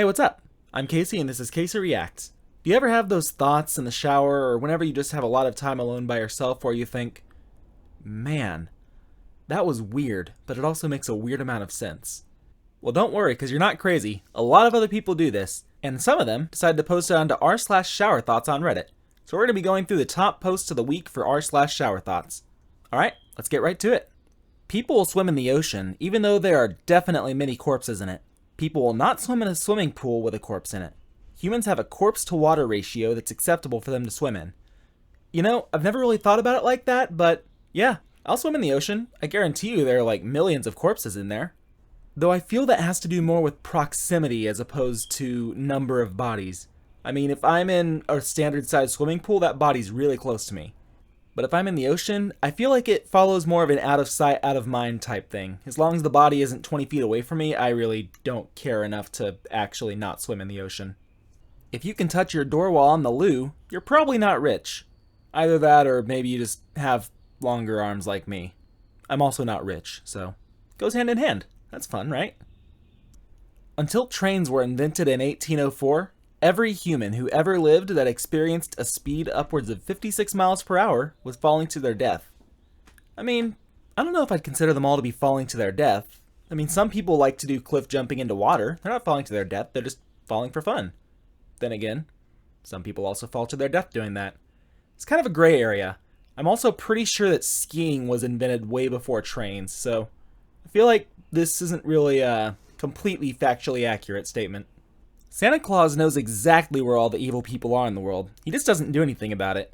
Hey, what's up? I'm Casey and this is CaseyReacts. Do you ever have those thoughts in the shower or whenever you just have a lot of time alone by yourself where you think, man, that was weird, but it also makes a weird amount of sense? Well, don't worry, because you're not crazy. A lot of other people do this, and some of them decide to post it onto r/showerthoughts on Reddit. So we're going to be going through the top posts of the week for r/showerthoughts. Alright, let's get right to it. People will swim in the ocean, even though there are definitely many corpses in it. People will not swim in a swimming pool with a corpse in it. Humans have a corpse-to-water ratio that's acceptable for them to swim in. You know, I've never really thought about it like that, but yeah, I'll swim in the ocean. I guarantee you there are like millions of corpses in there. Though I feel that has to do more with proximity as opposed to number of bodies. I mean, if I'm in a standard-sized swimming pool, that body's really close to me. But if I'm in the ocean, I feel like it follows more of an out-of-sight, out-of-mind type thing. As long as the body isn't 20 feet away from me, I really don't care enough to actually not swim in the ocean. If you can touch your door while on the loo, you're probably not rich. Either that or maybe you just have longer arms like me. I'm also not rich, so goes hand in hand. That's fun, right? Until trains were invented in 1804, every human who ever lived that experienced a speed upwards of 56 miles per hour was falling to their death. I mean, I don't know if I'd consider them all to be falling to their death. I mean, some people like to do cliff jumping into water. They're not falling to their death, they're just falling for fun. Then again, some people also fall to their death doing that. It's kind of a gray area. I'm also pretty sure that skiing was invented way before trains, so I feel like this isn't really a completely factually accurate statement. Santa Claus knows exactly where all the evil people are in the world. He just doesn't do anything about it.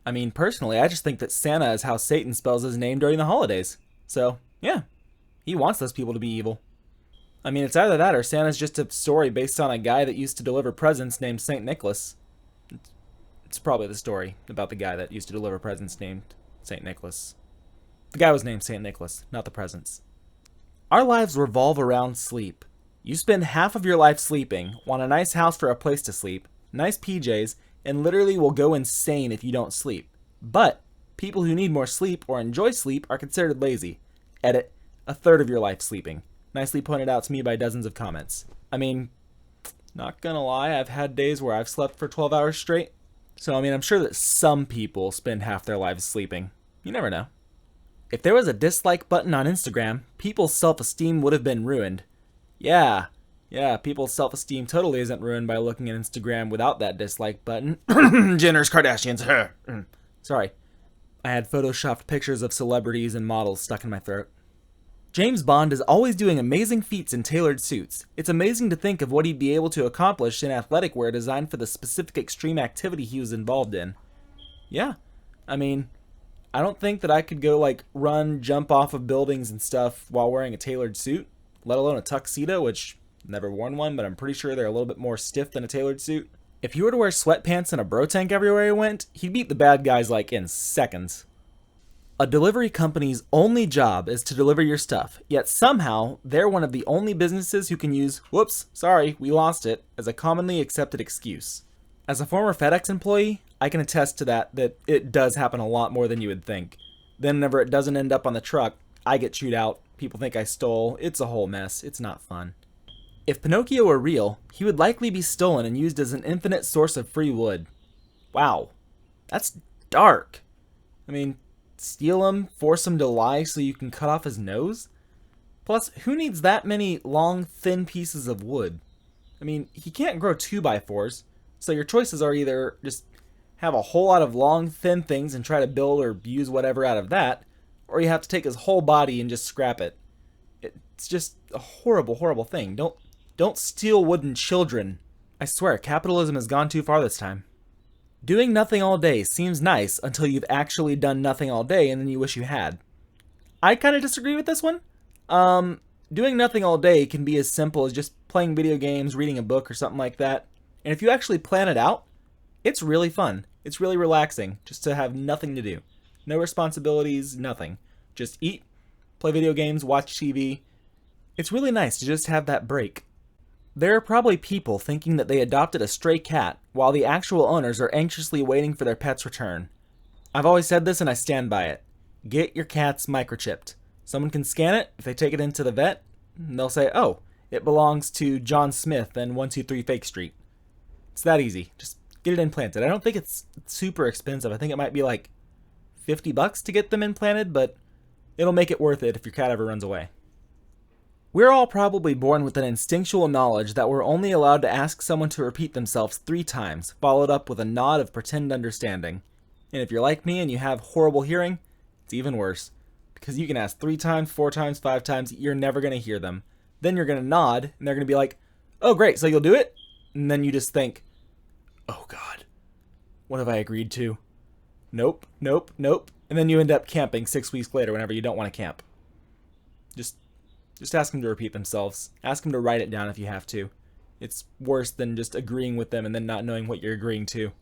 I mean, personally, I just think that Santa is how Satan spells his name during the holidays. So, yeah, he wants those people to be evil. I mean, it's either that or Santa's just a story based on a guy that used to deliver presents named St. Nicholas. It's probably the story about the guy that used to deliver presents named St. Nicholas. The guy was named St. Nicholas, not the presents. Our lives revolve around sleep. You spend half of your life sleeping, want a nice house for a place to sleep, nice PJs, and literally will go insane if you don't sleep. But people who need more sleep or enjoy sleep are considered lazy. Edit, a third of your life sleeping. Nicely pointed out to me by dozens of comments. I mean, not gonna lie, I've had days where I've slept for 12 hours straight. So, I mean, I'm sure that some people spend half their lives sleeping. You never know. If there was a dislike button on Instagram, people's self-esteem would have been ruined. Yeah, people's self-esteem totally isn't ruined by looking at Instagram without that dislike button. Jenner's Kardashians. Sorry. I had photoshopped pictures of celebrities and models stuck in my throat. James Bond is always doing amazing feats in tailored suits. It's amazing to think of what he'd be able to accomplish in athletic wear designed for the specific extreme activity he was involved in. Yeah, I mean, I don't think that I could go like run, jump off of buildings and stuff while wearing a tailored suit, let alone a tuxedo, which I've never worn one, but I'm pretty sure they're a little bit more stiff than a tailored suit. If you were to wear sweatpants and a bro tank everywhere you went, he'd beat the bad guys like in seconds. A delivery company's only job is to deliver your stuff, yet somehow they're one of the only businesses who can use, whoops, sorry, we lost it, as a commonly accepted excuse. As a former FedEx employee, I can attest to that it does happen a lot more than you would think. Then whenever it doesn't end up on the truck, I get chewed out, people think I stole, it's a whole mess, it's not fun. If Pinocchio were real, he would likely be stolen and used as an infinite source of free wood. Wow, that's dark. I mean, steal him, force him to lie so you can cut off his nose? Plus, who needs that many long, thin pieces of wood? I mean, he can't grow 2x4s, so your choices are either just have a whole lot of long, thin things and try to build or use whatever out of that, or you have to take his whole body and just scrap it. It's just a horrible, horrible thing. Don't steal wooden children. I swear, capitalism has gone too far this time. Doing nothing all day seems nice until you've actually done nothing all day and then you wish you had. I kind of disagree with this one. Doing nothing all day can be as simple as just playing video games, reading a book, or something like that. And if you actually plan it out, it's really fun. It's really relaxing just to have nothing to do. No responsibilities, nothing. Just eat, play video games, watch TV. It's really nice to just have that break. There are probably people thinking that they adopted a stray cat while the actual owners are anxiously waiting for their pet's return. I've always said this and I stand by it. Get your cats microchipped. Someone can scan it, if they take it into the vet, they'll say, oh, it belongs to John Smith and 123 Fake Street. It's that easy. Just get it implanted. I don't think it's super expensive. I think it might be like $50 to get them implanted, but it'll make it worth it if your cat ever runs away. We're all probably born with an instinctual knowledge that we're only allowed to ask someone to repeat themselves 3 times, followed up with a nod of pretend understanding. And if you're like me and you have horrible hearing, it's even worse. Because you can ask 3 times, 4 times, 5 times, you're never going to hear them. Then you're going to nod, and they're going to be like, oh great, so you'll do it? And then you just think, oh God, what have I agreed to? Nope, nope, nope. And then you end up camping 6 weeks later whenever you don't want to camp. Just ask them to repeat themselves. Ask them to write it down if you have to. It's worse than just agreeing with them and then not knowing what you're agreeing to.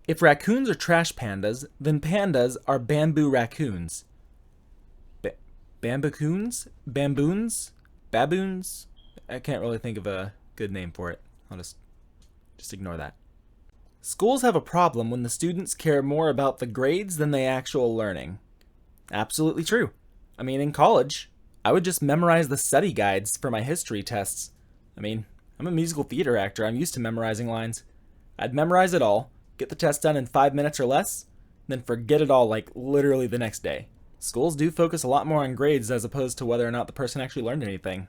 If raccoons are trash pandas, then pandas are bamboo raccoons. Bamboos? Bamboons? Baboons? I can't really think of a good name for it. I'll just ignore that. Schools have a problem when the students care more about the grades than the actual learning. Absolutely true. I mean, in college, I would just memorize the study guides for my history tests. I mean, I'm a musical theater actor. I'm used to memorizing lines. I'd memorize it all, get the test done in 5 minutes or less, then forget it all like literally the next day. Schools do focus a lot more on grades as opposed to whether or not the person actually learned anything.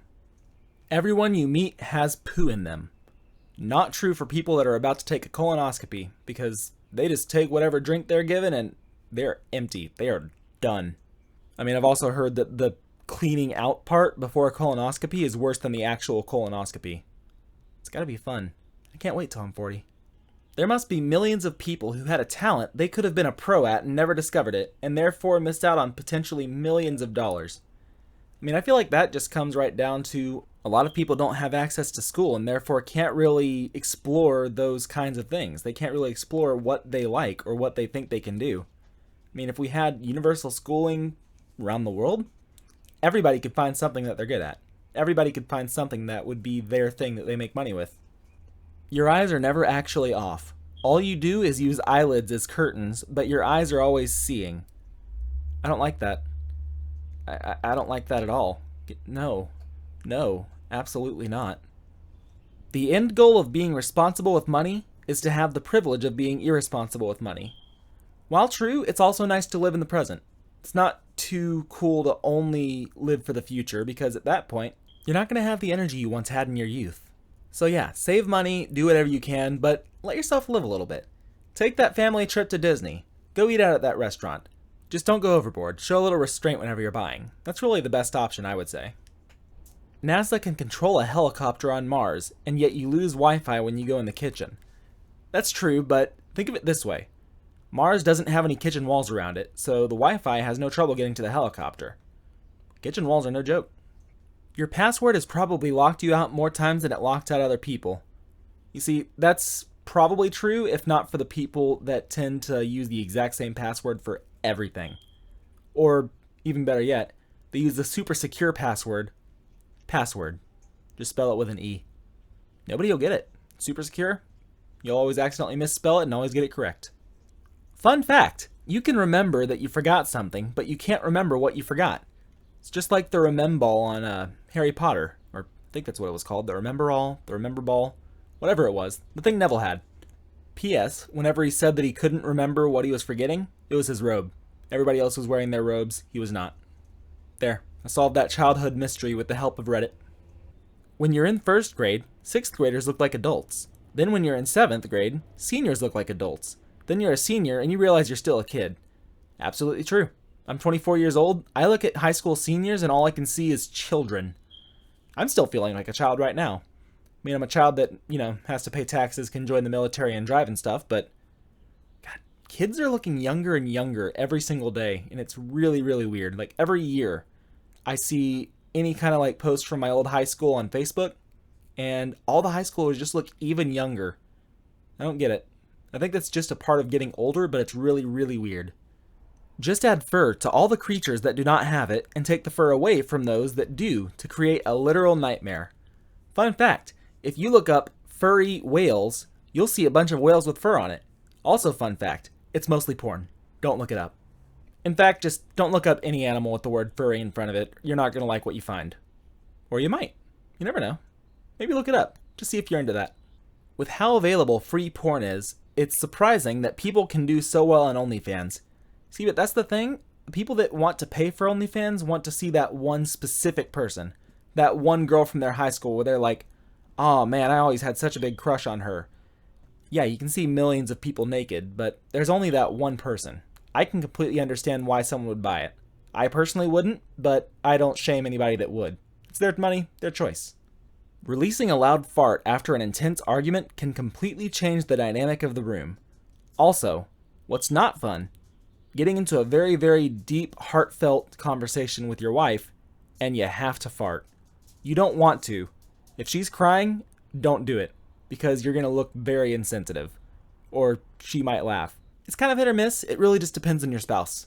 Everyone you meet has poo in them. Not true for people that are about to take a colonoscopy, because they just take whatever drink they're given and they're empty. They are done. I mean, I've also heard that the cleaning out part before a colonoscopy is worse than the actual colonoscopy. It's gotta be fun. I can't wait till I'm 40. There must be millions of people who had a talent they could have been a pro at and never discovered it, and therefore missed out on potentially millions of dollars. I mean, I feel like that just comes right down to a lot of people don't have access to school and therefore can't really explore those kinds of things. They can't really explore what they like or what they think they can do. I mean, if we had universal schooling around the world, everybody could find something that they're good at. Everybody could find something that would be their thing that they make money with. Your eyes are never actually off. All you do is use eyelids as curtains, but your eyes are always seeing. I don't like that. I don't like that at all. No, absolutely not. The end goal of being responsible with money is to have the privilege of being irresponsible with money. While true, it's also nice to live in the present. It's not too cool to only live for the future, because at that point, you're not going to have the energy you once had in your youth. So yeah, save money, do whatever you can, but let yourself live a little bit. Take that family trip to Disney. Go eat out at that restaurant. Just don't go overboard. Show a little restraint whenever you're buying. That's really the best option, I would say. NASA can control a helicopter on Mars, and yet you lose Wi-Fi when you go in the kitchen. That's true, but think of it this way. Mars doesn't have any kitchen walls around it, so the Wi-Fi has no trouble getting to the helicopter. Kitchen walls are no joke. Your password has probably locked you out more times than it locked out other people. You see, that's probably true if not for the people that tend to use the exact same password for everything. Or, even better yet, they use the super secure password. Just spell it with an E. Nobody will get it. Super secure. You'll always accidentally misspell it and always get it correct. Fun fact, you can remember that you forgot something, but you can't remember what you forgot. It's just like the Rememball on Harry Potter, or I think that's what it was called, the Rememberall, the Remember Ball, whatever it was, the thing Neville had. P.S. Whenever he said that he couldn't remember what he was forgetting, it was his robe. Everybody else was wearing their robes, he was not. There, I solved that childhood mystery with the help of Reddit. When you're in first grade, 6th graders look like adults. Then when you're in 7th grade, seniors look like adults. Then you're a senior and you realize you're still a kid. Absolutely true. I'm 24 years old. I look at high school seniors and all I can see is children. I'm still feeling like a child right now. I mean, I'm a child that, has to pay taxes, can join the military and drive and stuff, but God, kids are looking younger and younger every single day, and it's really, really weird. Like, every year, I see any kind of, post from my old high school on Facebook, and all the high schoolers just look even younger. I don't get it. I think that's just a part of getting older, but it's really, really weird. Just add fur to all the creatures that do not have it, and take the fur away from those that do to create a literal nightmare. Fun fact, if you look up furry whales, you'll see a bunch of whales with fur on it. Also fun fact, it's mostly porn. Don't look it up. In fact, just don't look up any animal with the word furry in front of it. You're not going to like what you find. Or you might. You never know. Maybe look it up. Just see if you're into that. With how available free porn is, it's surprising that people can do so well on OnlyFans. See, but that's the thing. People that want to pay for OnlyFans want to see that one specific person. That one girl from their high school where they're like, oh man, I always had such a big crush on her. Yeah, you can see millions of people naked, but there's only that one person. I can completely understand why someone would buy it. I personally wouldn't, but I don't shame anybody that would. It's their money, their choice. Releasing a loud fart after an intense argument can completely change the dynamic of the room. Also, what's not fun? Getting into a very, very deep, heartfelt conversation with your wife, and you have to fart. You don't want to. If she's crying, don't do it, because you're going to look very insensitive. Or she might laugh. It's kind of hit or miss. It really just depends on your spouse.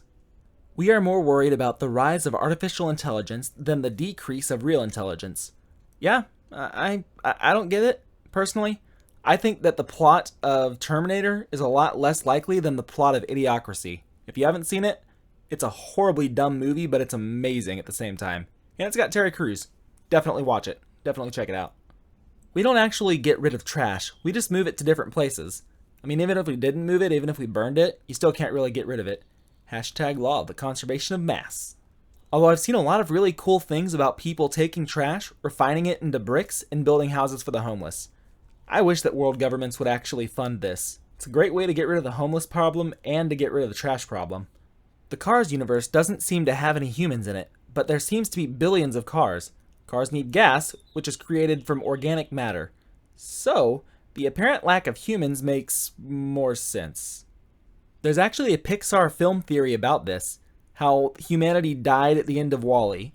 We are more worried about the rise of artificial intelligence than the decrease of real intelligence. Yeah, I don't get it, personally. I think that the plot of Terminator is a lot less likely than the plot of Idiocracy. If you haven't seen it, it's a horribly dumb movie, but it's amazing at the same time. And it's got Terry Crews. Definitely watch it. Definitely check it out. We don't actually get rid of trash. We just move it to different places. I mean, even if we didn't move it, even if we burned it, you still can't really get rid of it. Hashtag law of the conservation of mass. Although I've seen a lot of really cool things about people taking trash, refining it into bricks, and building houses for the homeless. I wish that world governments would actually fund this. It's a great way to get rid of the homeless problem and to get rid of the trash problem. The Cars universe doesn't seem to have any humans in it, but there seems to be billions of cars. Cars need gas, which is created from organic matter. So, the apparent lack of humans makes more sense. There's actually a Pixar film theory about this, how humanity died at the end of WALL-E,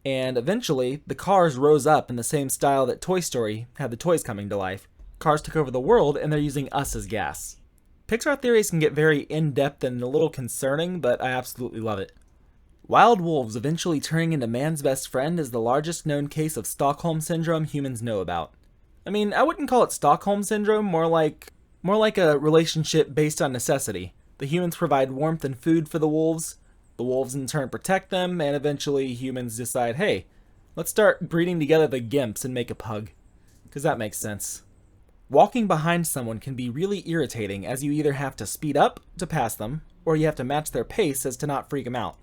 and eventually the cars rose up in the same style that Toy Story had the toys coming to life. Cars took over the world and they're using us as gas. Pixar theories can get very in-depth and a little concerning, but I absolutely love it. Wild wolves eventually turning into man's best friend is the largest known case of Stockholm Syndrome humans know about. I mean, I wouldn't call it Stockholm Syndrome, more like a relationship based on necessity. The humans provide warmth and food for the wolves in turn protect them, and eventually humans decide, hey, let's start breeding together the gimps and make a pug. Because that makes sense. Walking behind someone can be really irritating, as you either have to speed up to pass them, or you have to match their pace as to not freak them out.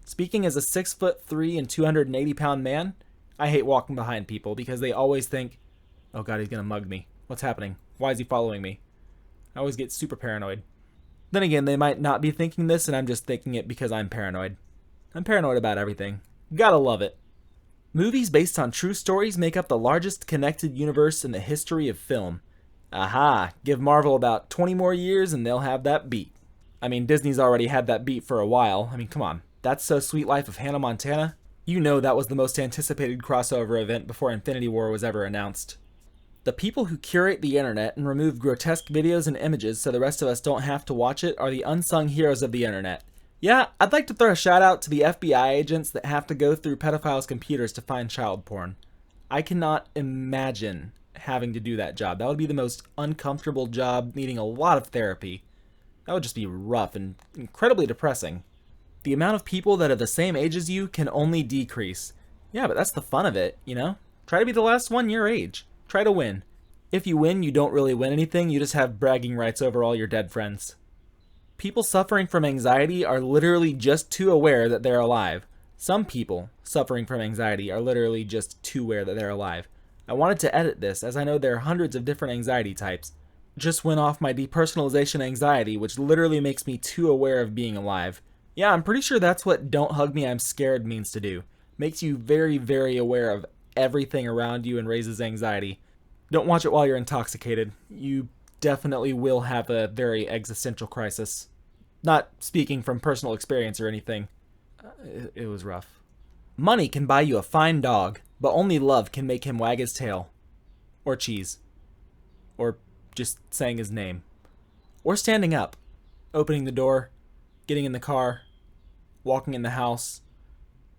Speaking as a 6'3" and 280-pound man, I hate walking behind people because they always think, oh god, he's gonna mug me. What's happening? Why is he following me? I always get super paranoid. Then again, they might not be thinking this, and I'm just thinking it because I'm paranoid. I'm paranoid about everything. Gotta love it. Movies based on true stories make up the largest connected universe in the history of film. Aha! Give Marvel about 20 more years and they'll have that beat. I mean, Disney's already had that beat for a while. I mean, come on. That's So Sweet Life of Hannah Montana? You know that was the most anticipated crossover event before Infinity War was ever announced. The people who curate the internet and remove grotesque videos and images so the rest of us don't have to watch it are the unsung heroes of the internet. Yeah, I'd like to throw a shout out to the FBI agents that have to go through pedophiles' computers to find child porn. I cannot imagine having to do that job. That would be the most uncomfortable job, needing a lot of therapy. That would just be rough and incredibly depressing. The amount of people that are the same age as you can only decrease. Yeah, but that's the fun of it, you know? Try to be the last one your age. Try to win. If you win, you don't really win anything, you just have bragging rights over all your dead friends. People suffering from anxiety are literally just too aware that they're alive. Some people suffering from anxiety are literally just too aware that they're alive. I wanted to edit this, as I know there are hundreds of different anxiety types. Just went off my depersonalization anxiety, which literally makes me too aware of being alive. Yeah, I'm pretty sure that's what "don't hug me, I'm scared" means to do. Makes you very, very aware of everything around you and raises anxiety. Don't watch it while you're intoxicated. You definitely will have a very existential crisis. Not speaking from personal experience or anything. It was rough. Money can buy you a fine dog, but only love can make him wag his tail. Or cheese. Or just saying his name. Or standing up. Opening the door. Getting in the car. Walking in the house.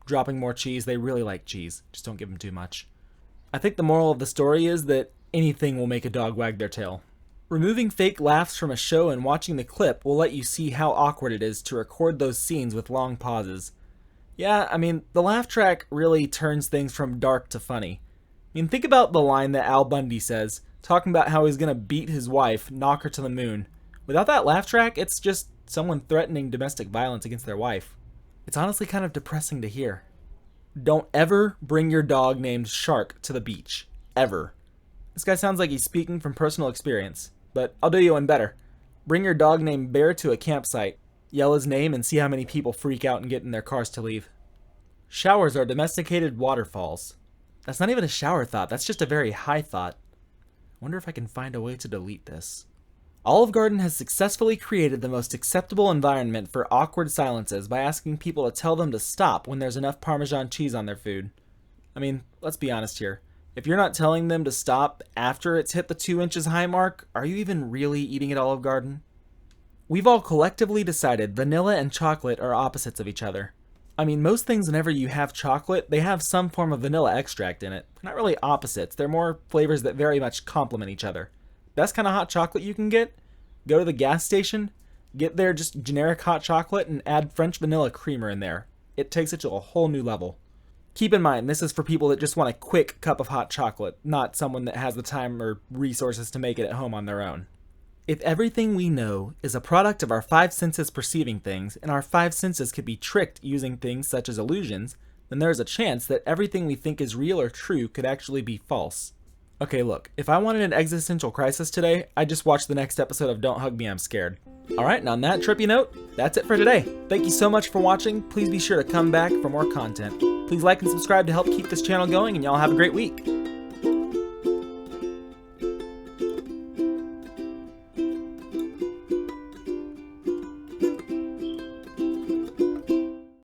Dropping more cheese. They really like cheese. Just don't give them too much. I think the moral of the story is that anything will make a dog wag their tail. Removing fake laughs from a show and watching the clip will let you see how awkward it is to record those scenes with long pauses. Yeah, I mean, the laugh track really turns things from dark to funny. mean, think about the line that Al Bundy says, talking about how he's gonna beat his wife, knock her to the moon. Without that laugh track, it's just someone threatening domestic violence against their wife. It's honestly kind of depressing to hear. Don't ever bring your dog named Shark to the beach. Ever. This guy sounds like he's speaking from personal experience, but I'll do you one better. Bring your dog named Bear to a campsite. Yell his name and see how many people freak out and get in their cars to leave. Showers are domesticated waterfalls. That's not even a shower thought, that's just a very high thought. I wonder if I can find a way to delete this. Olive Garden has successfully created the most acceptable environment for awkward silences by asking people to tell them to stop when there's enough Parmesan cheese on their food. I mean, let's be honest here. If you're not telling them to stop after it's hit the 2 inches high mark, are you even really eating at Olive Garden? We've all collectively decided vanilla and chocolate are opposites of each other. I mean, most things whenever you have chocolate, they have some form of vanilla extract in it. They're not really opposites, they're more flavors that very much complement each other. Best kind of hot chocolate you can get? Go to the gas station, get their just generic hot chocolate and add French vanilla creamer in there. It takes it to a whole new level. Keep in mind, this is for people that just want a quick cup of hot chocolate, not someone that has the time or resources to make it at home on their own. If everything we know is a product of our 5 senses perceiving things, and our 5 senses could be tricked using things such as illusions, then there is a chance that everything we think is real or true could actually be false. Okay, look, if I wanted an existential crisis today, I'd just watch the next episode of Don't Hug Me, I'm Scared. Alright, and on that trippy note, that's it for today. Thank you so much for watching. Please be sure to come back for more content. Please like and subscribe to help keep this channel going, and y'all have a great week.